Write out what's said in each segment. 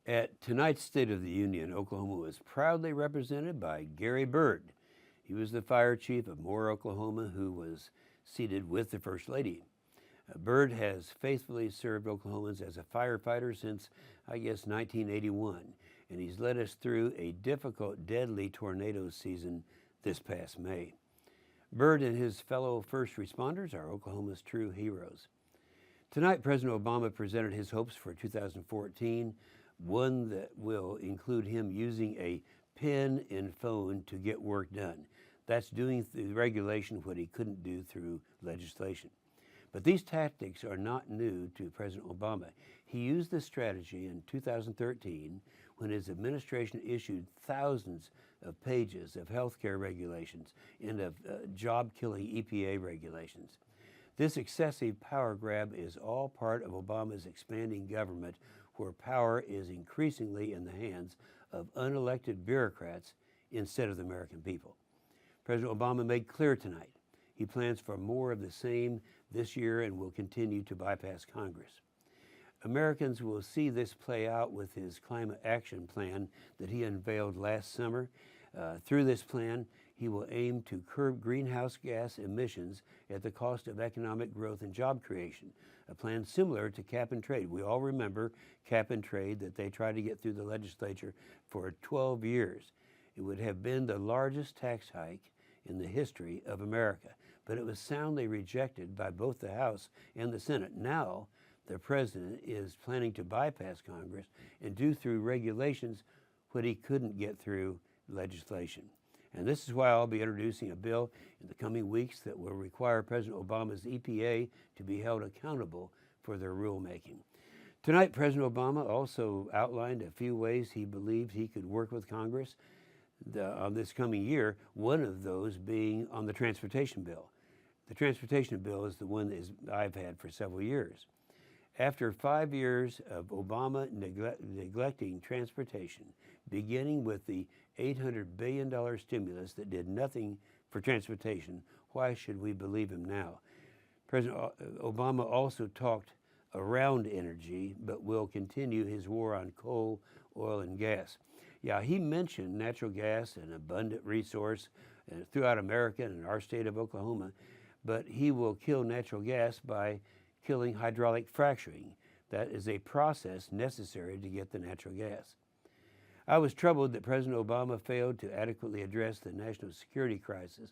At tonight's State of the Union, Oklahoma was proudly represented by Gary Bird. He was the fire chief of Moore, Oklahoma, who was seated with the First Lady. Bird has faithfully served Oklahomans as a firefighter since, 1981, and he's led us through a difficult, deadly tornado season this past May. Bird and his fellow first responders are Oklahoma's true heroes. Tonight, President Obama presented his hopes for 2014, one that will include him using a pen and phone to get work done. That's doing through regulation what he couldn't do through legislation. But these tactics are not new to President Obama. He used this strategy in 2013 when his administration issued thousands of pages of health care regulations and of job-killing EPA regulations. This excessive power grab is all part of Obama's expanding government, where power is increasingly in the hands of unelected bureaucrats instead of the American people. President Obama made clear tonight he plans for more of the same this year and will continue to bypass Congress. Americans will see this play out with his climate action plan that he unveiled last summer. Through this plan, he will aim to curb greenhouse gas emissions at the cost of economic growth and job creation, a plan similar to cap and trade. We all remember cap and trade that they tried to get through the legislature for 12 years. It would have been the largest tax hike in the history of America, but it was soundly rejected by both the House and the Senate. Now, the president is planning to bypass Congress and do through regulations what he couldn't get through legislation. And this is why I'll be introducing a bill in the coming weeks that will require President Obama's EPA to be held accountable for their rulemaking. Tonight, President Obama also outlined a few ways he believed he could work with Congress on this coming year, one of those being on the transportation bill. The transportation bill is the one that I've had for several years. After 5 years of Obama neglecting transportation, beginning with the $800 billion stimulus that did nothing for transportation, why should we believe him now? President Obama also talked around energy, but will continue his war on coal, oil, and gas. Yeah, he mentioned natural gas, an abundant resource throughout America and in our state of Oklahoma, but he will kill natural gas by killing hydraulic fracturing. That is a process necessary to get the natural gas. I was troubled that President Obama failed to adequately address the national security crisis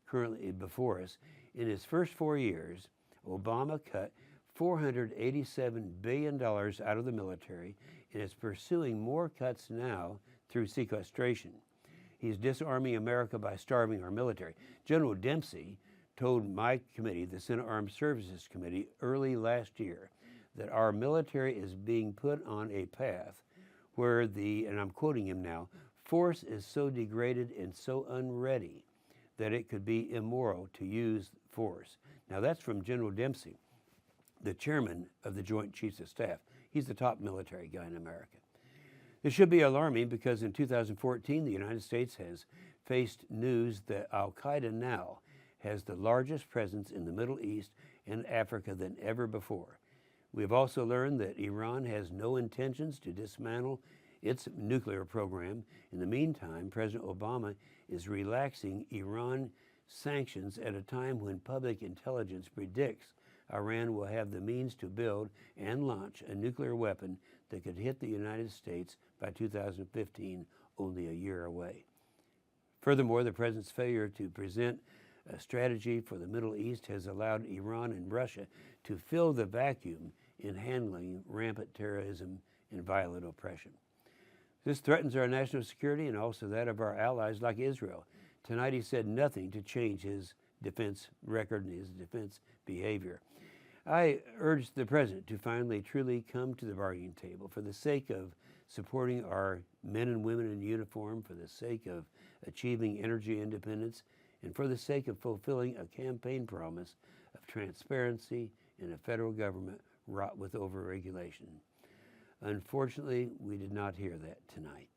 currently before us. In his first 4 years, Obama cut $487 billion out of the military and is pursuing more cuts now through sequestration. He's disarming America by starving our military. General Dempsey told my committee, the Senate Armed Services Committee, early last year that our military is being put on a path where and I'm quoting him now, force is so degraded and so unready that it could be immoral to use force. Now that's from General Dempsey, the chairman of the Joint Chiefs of Staff. He's the top military guy in America. This should be alarming because in 2014, the United States has faced news that Al-Qaeda now has the largest presence in the Middle East and Africa than ever before. We have also learned that Iran has no intentions to dismantle its nuclear program. In the meantime, President Obama is relaxing Iran sanctions at a time when public intelligence predicts Iran will have the means to build and launch a nuclear weapon that could hit the United States by 2015, only a year away. Furthermore, the president's failure to present a strategy for the Middle East has allowed Iran and Russia to fill the vacuum in handling rampant terrorism and violent oppression. This threatens our national security and also that of our allies like Israel. Tonight he said nothing to change his defense record and his defense behavior. I urge the president to finally truly come to the bargaining table for the sake of supporting our men and women in uniform, for the sake of achieving energy independence, and for the sake of fulfilling a campaign promise of transparency in a federal government wrought with overregulation. Unfortunately, we did not hear that tonight.